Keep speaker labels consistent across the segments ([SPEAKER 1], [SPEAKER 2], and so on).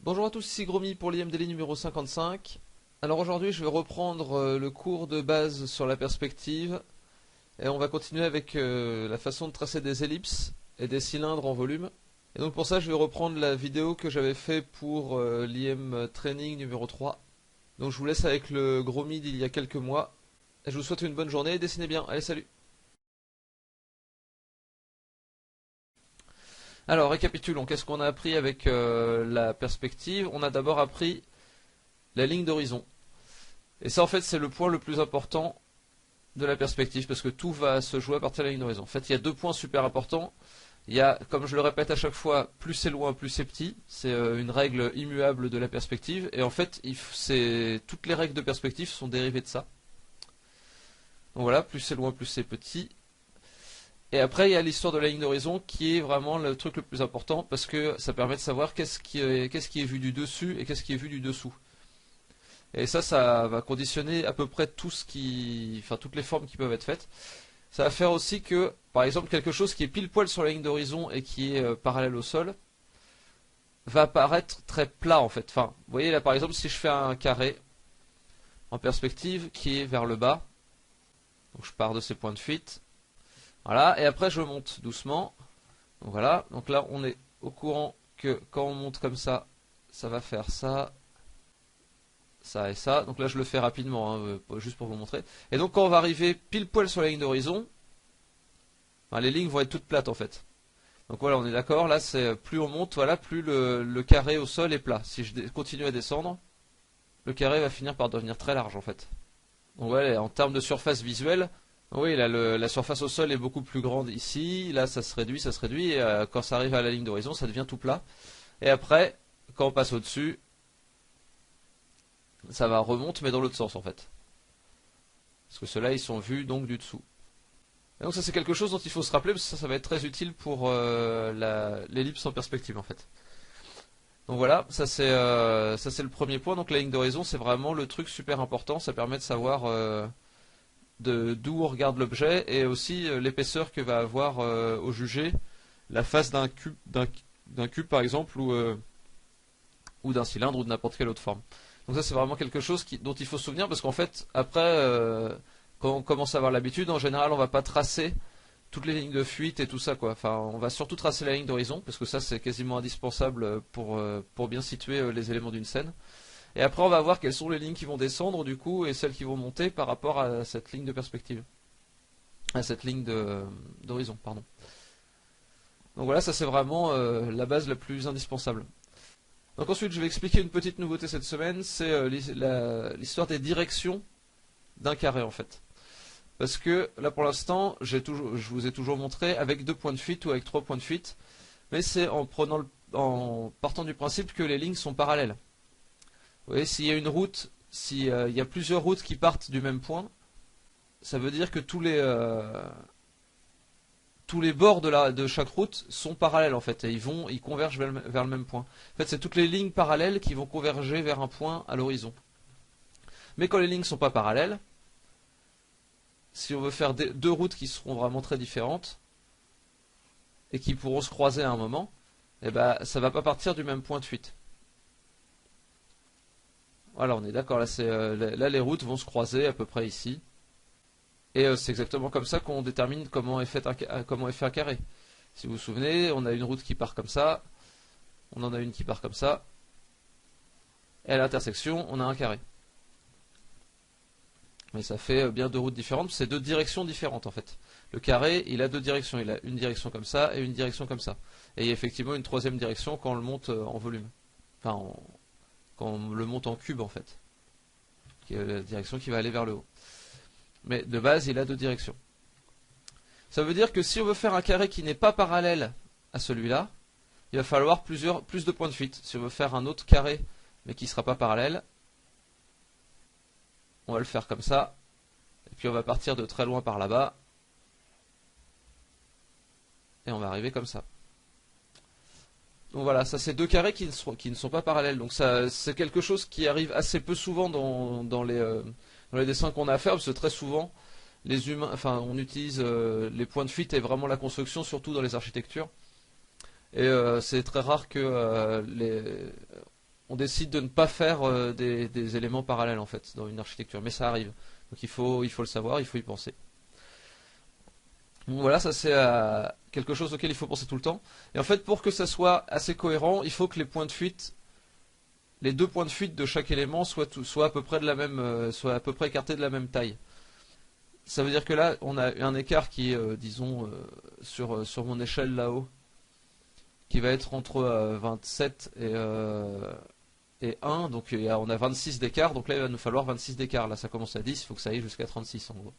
[SPEAKER 1] Bonjour à tous, ici Gromy pour l'IMDL numéro 55. Alors aujourd'hui je vais reprendre le cours de base sur la perspective et on va continuer avec la façon de tracer des ellipses et des cylindres en volume. Et donc pour ça je vais reprendre la vidéo que j'avais fait pour l'IM Training numéro 3. Donc je vous laisse avec le Gromy d'il y a quelques mois. Et je vous souhaite une bonne journée et dessinez bien. Allez, salut! Alors récapitulons, qu'est-ce qu'on a appris avec la perspective? On a d'abord appris la ligne d'horizon. Et ça en fait c'est le point le plus important de la perspective parce que tout va se jouer à partir de la ligne d'horizon. En fait il y a deux points super importants. Il y a, comme je le répète à chaque fois, plus c'est loin, plus c'est petit. C'est une règle immuable de la perspective. Et en fait toutes les règles de perspective sont dérivées de ça. Donc voilà, plus c'est loin, plus c'est petit. Et après il y a l'histoire de la ligne d'horizon qui est vraiment le truc le plus important parce que ça permet de savoir qu'est-ce qui est vu du dessus et qu'est-ce qui est vu du dessous. Et ça va conditionner à peu près toutes les formes qui peuvent être faites. Ça va faire aussi que, par exemple, quelque chose qui est pile poil sur la ligne d'horizon et qui est parallèle au sol, va apparaître très plat en fait. Enfin, vous voyez là par exemple, si je fais un carré en perspective qui est vers le bas, donc je pars de ces points de fuite, voilà, et après je monte doucement. Donc voilà, donc là on est au courant que quand on monte comme ça va faire ça, ça et ça. Donc là je le fais rapidement, hein, juste pour vous montrer. Et donc quand on va arriver pile poil sur la ligne d'horizon, les lignes vont être toutes plates en fait. Donc voilà, on est d'accord, là c'est plus on monte, voilà, plus le carré au sol est plat. Si je continue à descendre, le carré va finir par devenir très large en fait. Donc voilà, en termes de surface visuelle, oui, là la surface au sol est beaucoup plus grande ici, là ça se réduit, et quand ça arrive à la ligne d'horizon, ça devient tout plat. Et après, quand on passe au-dessus, ça va remonter mais dans l'autre sens en fait. Parce que ceux-là ils sont vus donc du dessous. Et donc ça c'est quelque chose dont il faut se rappeler parce que ça va être très utile pour l'ellipse en perspective en fait. Donc voilà, ça c'est le premier point. Donc la ligne d'horizon c'est vraiment le truc super important. Ça permet de savoir d'où on regarde l'objet et aussi l'épaisseur que va avoir au jugé la face d'un cube par exemple ou d'un cylindre ou de n'importe quelle autre forme. Donc ça c'est vraiment quelque chose dont il faut se souvenir parce qu'en fait après quand on commence à avoir l'habitude, en général on va pas tracer toutes les lignes de fuite et tout ça quoi. Enfin on va surtout tracer la ligne d'horizon parce que ça c'est quasiment indispensable pour bien situer les éléments d'une scène. Et après on va voir quelles sont les lignes qui vont descendre du coup et celles qui vont monter par rapport à cette ligne de perspective. À cette ligne d'horizon, pardon. Donc voilà, ça c'est vraiment la base la plus indispensable. Donc ensuite je vais expliquer une petite nouveauté cette semaine, c'est l'histoire des directions d'un carré en fait. Parce que là pour l'instant, je vous ai toujours montré avec 2 points de fuite ou avec 3 points de fuite, mais c'est en partant du principe que les lignes sont parallèles. Vous voyez, s'il y a une route, s'il y a plusieurs routes qui partent du même point, ça veut dire que tous les bords de chaque route sont parallèles en fait, et ils convergent vers le même point. En fait, c'est toutes les lignes parallèles qui vont converger vers un point à l'horizon. Mais quand les lignes ne sont pas parallèles, si on veut faire deux routes qui seront vraiment très différentes et qui pourront se croiser à un moment, eh ben, ça ne va pas partir du même point de fuite. Voilà, on est d'accord, là les routes vont se croiser à peu près ici. Et c'est exactement comme ça qu'on détermine comment est fait un carré. Si vous vous souvenez, on a une route qui part comme ça, on en a une qui part comme ça, et à l'intersection, on a un carré. Mais ça fait bien deux routes différentes, c'est deux directions différentes en fait. Le carré, il a deux directions, il a une direction comme ça et une direction comme ça. Et il y a effectivement une troisième direction quand on le monte en volume. Enfin, quand on le monte en cube en fait. Qui est la direction qui va aller vers le haut. Mais de base, il a deux directions. Ça veut dire que si on veut faire un carré qui n'est pas parallèle à celui-là, il va falloir plus de points de fuite. Si on veut faire un autre carré, mais qui ne sera pas parallèle, on va le faire comme ça. Et puis on va partir de très loin par là-bas. Et on va arriver comme ça. Donc voilà, ça c'est deux carrés qui ne sont pas parallèles. Donc ça c'est quelque chose qui arrive assez peu souvent dans les dessins qu'on a à faire, parce que très souvent, les humains, enfin on utilise les points de fuite et vraiment la construction, surtout dans les architectures. Et c'est très rare que on décide de ne pas faire des éléments parallèles en fait dans une architecture, mais ça arrive. Donc il faut le savoir, il faut y penser. Donc voilà, ça c'est quelque chose auquel il faut penser tout le temps. Et en fait, pour que ça soit assez cohérent, il faut que les points de fuite, les deux points de fuite de chaque élément soient à peu près de la même, soient à peu près écartés de la même taille. Ça veut dire que là, on a un écart qui est, disons, sur mon échelle là-haut, qui va être entre 27 et 1, donc on a 26 d'écart, donc là il va nous falloir 26 d'écart. Là ça commence à 10, il faut que ça aille jusqu'à 36 en gros.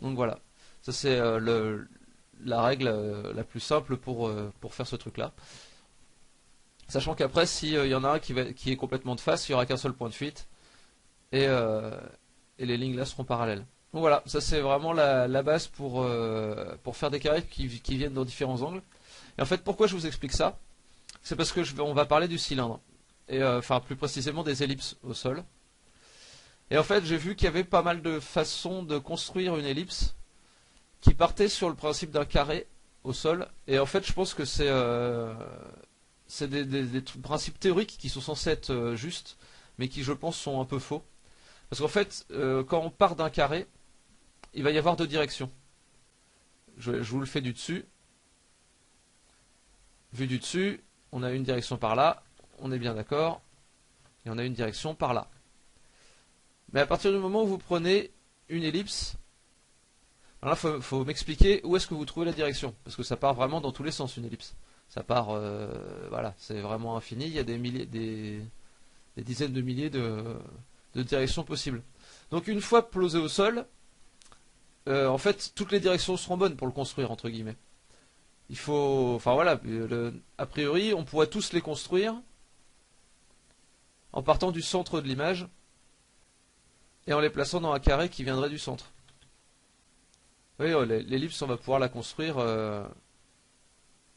[SPEAKER 1] Donc voilà, ça c'est la règle la plus simple pour faire ce truc là. Sachant qu'après, s'il y en a un qui est complètement de face, il n'y aura qu'un seul point de fuite, et les lignes là seront parallèles. Donc voilà, ça c'est vraiment la base pour faire des carrés qui viennent dans différents angles. Et en fait, pourquoi je vous explique ça? C'est parce que on va parler du cylindre, et enfin plus précisément des ellipses au sol. Et en fait, j'ai vu qu'il y avait pas mal de façons de construire une ellipse qui partait sur le principe d'un carré au sol. Et en fait, je pense que c'est des principes théoriques qui sont censés être justes, mais qui, je pense, sont un peu faux. Parce qu'en fait, quand on part d'un carré, il va y avoir deux directions. Je vous le fais du dessus. Vu du dessus, on a une direction par là, on est bien d'accord, et on a une direction par là. Mais à partir du moment où vous prenez une ellipse, alors là, faut m'expliquer où est-ce que vous trouvez la direction, parce que ça part vraiment dans tous les sens une ellipse. Ça part, voilà, c'est vraiment infini. Il y a des dizaines de milliers de directions possibles. Donc une fois posé au sol, en fait, toutes les directions seront bonnes pour le construire entre guillemets. Il faut, enfin voilà, a priori, on pourrait tous les construire en partant du centre de l'image et en les plaçant dans un carré qui viendrait du centre. Vous voyez, l'ellipse, on va pouvoir la construire à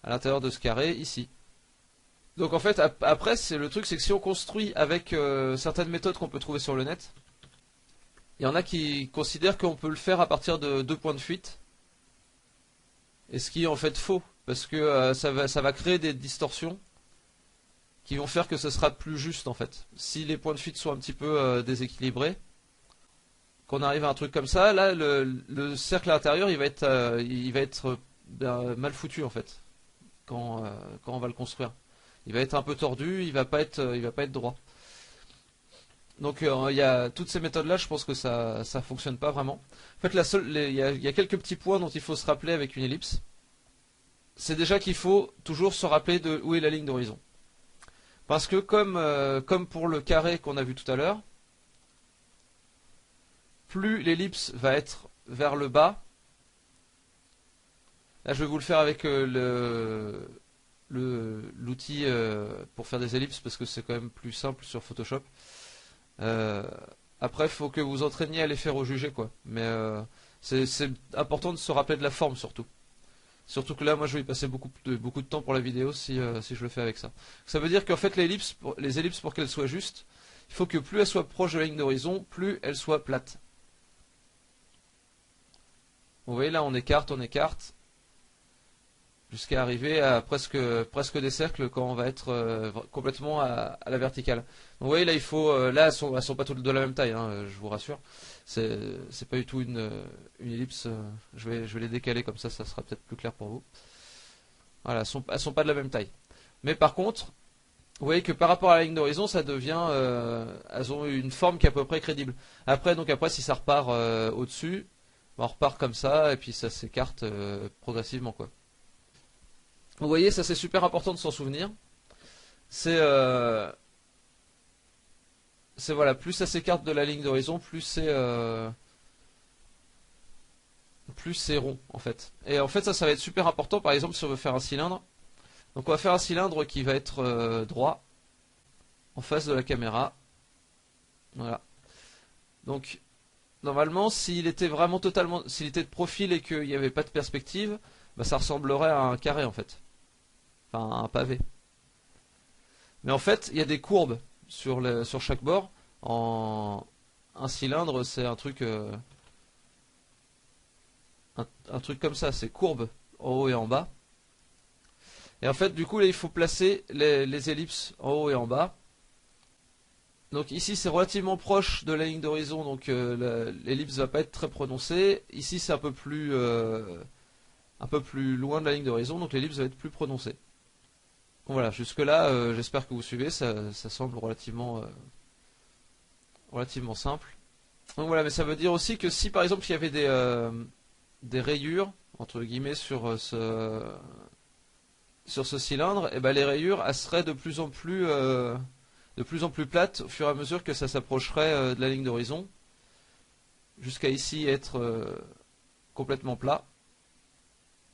[SPEAKER 1] l'intérieur de ce carré ici. Donc en fait, après, le truc, c'est que si on construit avec certaines méthodes qu'on peut trouver sur le net, il y en a qui considèrent qu'on peut le faire à partir de deux points de fuite. Et ce qui est en fait faux, parce que ça va créer des distorsions qui vont faire que ce sera plus juste en fait. Si les points de fuite sont un petit peu déséquilibrés, qu'on arrive à un truc comme ça, là le cercle à l'intérieur il va être mal foutu en fait quand on va le construire. Il va être un peu tordu, il va pas être droit. Donc il y a toutes ces méthodes là, je pense que ça fonctionne pas vraiment. En fait il y a quelques petits points dont il faut se rappeler avec une ellipse. C'est déjà qu'il faut toujours se rappeler de où est la ligne d'horizon. Parce que comme pour le carré qu'on a vu tout à l'heure, plus l'ellipse va être vers le bas, là je vais vous le faire avec l'outil pour faire des ellipses parce que c'est quand même plus simple sur Photoshop. Après, il faut que vous entraîniez à les faire au jugé, quoi. Mais c'est important de se rappeler de la forme surtout. Surtout que là, moi, je vais y passer beaucoup de temps pour la vidéo si je le fais avec ça. Ça veut dire qu'en fait, les ellipses, pour qu'elles soient justes, il faut que plus elles soient proches de la ligne d'horizon, plus elles soient plates. Vous voyez, là, on écarte, jusqu'à arriver à presque des cercles quand on va être complètement à la verticale. Donc, vous voyez, là, il faut, là, elles sont pas toutes de la même taille, hein, je vous rassure. C'est pas du tout une ellipse. Je vais les décaler comme ça sera peut-être plus clair pour vous. Voilà, elles sont pas de la même taille. Mais par contre, vous voyez que par rapport à la ligne d'horizon, ça devient, elles ont une forme qui est à peu près crédible. Après, si ça repart au-dessus, on repart comme ça et puis ça s'écarte progressivement, quoi. Vous voyez, ça c'est super important de s'en souvenir. C'est voilà, plus ça s'écarte de la ligne d'horizon, plus c'est rond en fait. Et en fait ça va être super important par exemple si on veut faire un cylindre. Donc on va faire un cylindre qui va être droit en face de la caméra. Voilà. Donc normalement s'il était de profil et qu'il n'y avait pas de perspective, bah, ça ressemblerait à un carré en fait. Enfin un pavé. Mais en fait il y a des courbes sur chaque bord. Un cylindre c'est un truc comme ça, c'est courbe en haut et en bas. Et en fait, du coup, là, il faut placer les ellipses en haut et en bas. Donc ici c'est relativement proche de la ligne d'horizon, donc l'ellipse va pas être très prononcée. Ici c'est un peu plus loin de la ligne d'horizon, donc l'ellipse va être plus prononcée. Donc voilà, jusque là j'espère que vous suivez, ça semble relativement simple. Donc voilà, mais ça veut dire aussi que si par exemple il y avait des rayures, entre guillemets, sur ce cylindre, et ben les rayures elles seraient de plus en plus plates au fur et à mesure que ça s'approcherait de la ligne d'horizon, jusqu'à ici être complètement plat,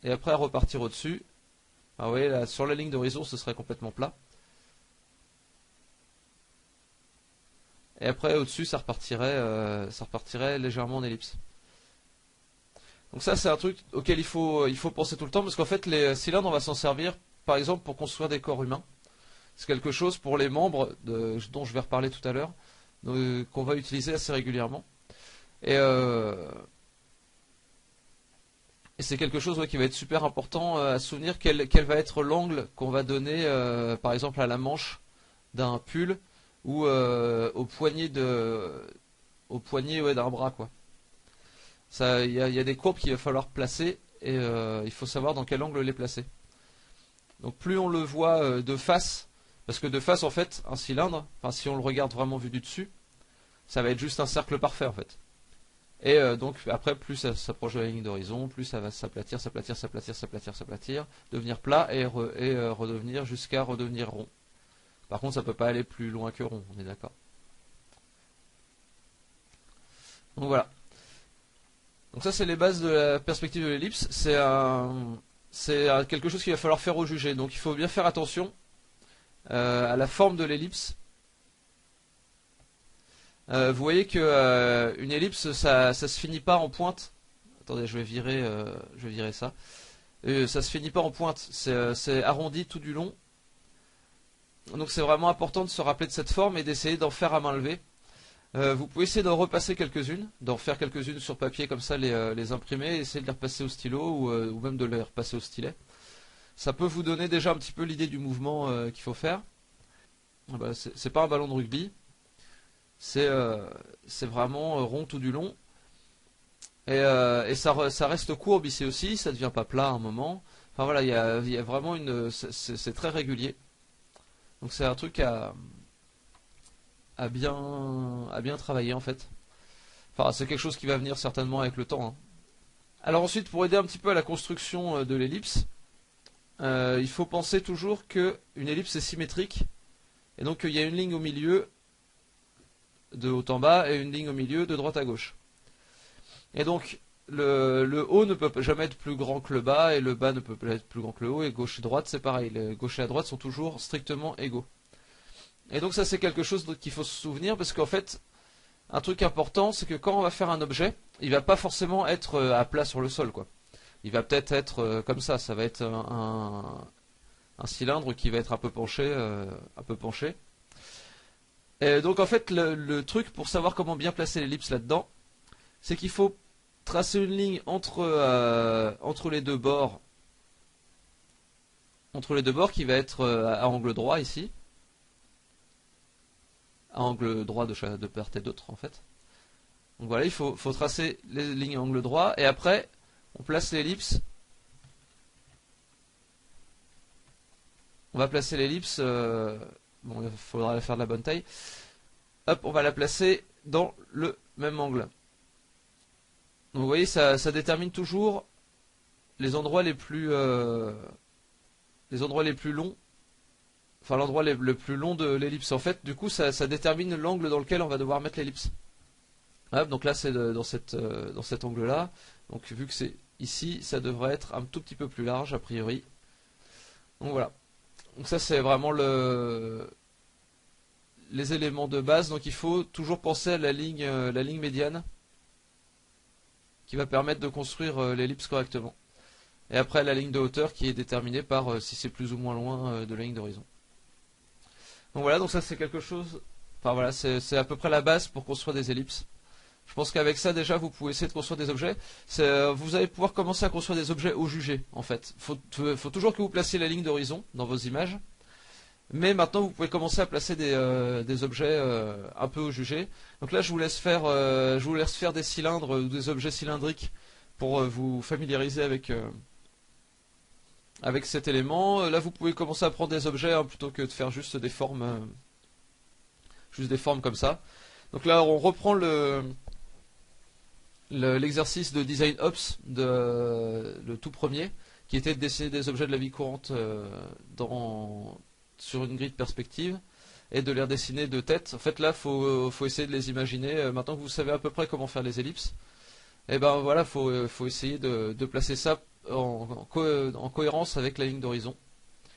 [SPEAKER 1] et après repartir au-dessus. Ah oui, là, sur la ligne d'horizon ce serait complètement plat. Et après au-dessus ça repartirait légèrement en ellipse. Donc ça c'est un truc auquel il faut penser tout le temps, parce qu'en fait les cylindres on va s'en servir par exemple pour construire des corps humains. C'est quelque chose pour les membres dont je vais reparler tout à l'heure, qu'on va utiliser assez régulièrement. Et, et c'est quelque chose qui va être super important à se souvenir, quel va être l'angle qu'on va donner par exemple à la manche d'un pull ou au poignet d'un bras, quoi. Il y a des courbes qu'il va falloir placer, et il faut savoir dans quel angle les placer. Donc plus on le voit de face, parce que de face en fait un cylindre, enfin si on le regarde vraiment vu du dessus, ça va être juste un cercle parfait en fait. Et donc après plus ça s'approche de la ligne d'horizon, plus ça va s'aplatir, devenir plat et redevenir jusqu'à redevenir rond. Par contre ça peut pas aller plus loin que rond, on est d'accord. Donc voilà. Donc ça c'est les bases de la perspective de l'ellipse. C'est quelque chose qu'il va falloir faire au jugé. Donc il faut bien faire attention à la forme de l'ellipse. Vous voyez que une ellipse ça se finit pas en pointe. Attendez, je vais virer ça. Ça se finit pas en pointe. C'est arrondi tout du long. Donc c'est vraiment important de se rappeler de cette forme et d'essayer d'en faire à main levée. Vous pouvez essayer d'en repasser quelques-unes, d'en faire quelques-unes sur papier comme ça, les imprimer, essayer de les repasser au stylo ou même de les repasser au stylet. Ça peut vous donner déjà un petit peu l'idée du mouvement qu'il faut faire. Bah, c'est pas un ballon de rugby, c'est vraiment rond tout du long. Et ça reste courbe ici aussi, ça devient pas plat à un moment. Enfin voilà, il y a vraiment c'est très régulier. Donc c'est un truc à bien travailler en fait. Enfin, c'est quelque chose qui va venir certainement avec le temps, hein. Alors ensuite, pour aider un petit peu à la construction de l'ellipse, il faut penser toujours qu'une ellipse est symétrique, et donc il y a une ligne au milieu de haut en bas et une ligne au milieu de droite à gauche. Et donc le haut ne peut jamais être plus grand que le bas, et le bas ne peut pas être plus grand que le haut, et gauche et droite c'est pareil, les gauche et la droite sont toujours strictement égaux. Et donc ça c'est quelque chose qu'il faut se souvenir, parce qu'en fait un truc important c'est que quand on va faire un objet, il va pas forcément être à plat sur le sol, quoi. Il va peut-être être comme ça va être un cylindre qui va être un peu penché. Et donc en fait le truc pour savoir comment bien placer l'ellipse là-dedans, c'est qu'il faut tracer une ligne entre les deux bords, qui va être à angle droit ici, à angle droit de part et d'autre en fait. Donc voilà, il faut tracer les lignes à angle droit, et après on place l'ellipse. On va placer l'ellipse, bon il faudra la faire de la bonne taille. Hop, on va la placer dans le même angle. Donc vous voyez, ça détermine toujours les endroits les plus longs, enfin l'endroit le plus long de l'ellipse. En fait, du coup, ça détermine l'angle dans lequel on va devoir mettre l'ellipse. Hop, donc là, c'est dans cet angle-là. Donc vu que c'est ici, ça devrait être un tout petit peu plus large a priori. Donc voilà. Donc ça, c'est vraiment les éléments de base. Donc il faut toujours penser à la ligne médiane qui va permettre de construire l'ellipse correctement. Et après la ligne de hauteur qui est déterminée par si c'est plus ou moins loin de la ligne d'horizon. Donc voilà, donc ça c'est quelque chose. Enfin voilà, c'est à peu près la base pour construire des ellipses. Je pense qu'avec ça déjà vous pouvez essayer de construire des objets. Vous allez pouvoir commencer à construire des objets au jugé en fait. Faut toujours que vous placiez la ligne d'horizon dans vos images. Mais maintenant, vous pouvez commencer à placer des objets un peu au jugé. Donc là, je vous laisse faire des cylindres ou des objets cylindriques pour vous familiariser avec cet élément. Là, vous pouvez commencer à prendre des objets hein, plutôt que de faire juste des formes comme ça. Donc là, on reprend l'exercice de design ops le tout premier, qui était de dessiner des objets de la vie courante sur une grille de perspective et de les redessiner de tête. En fait, là, faut essayer de les imaginer. Maintenant que vous savez à peu près comment faire les ellipses, et ben voilà, faut essayer de placer ça en cohérence avec la ligne d'horizon.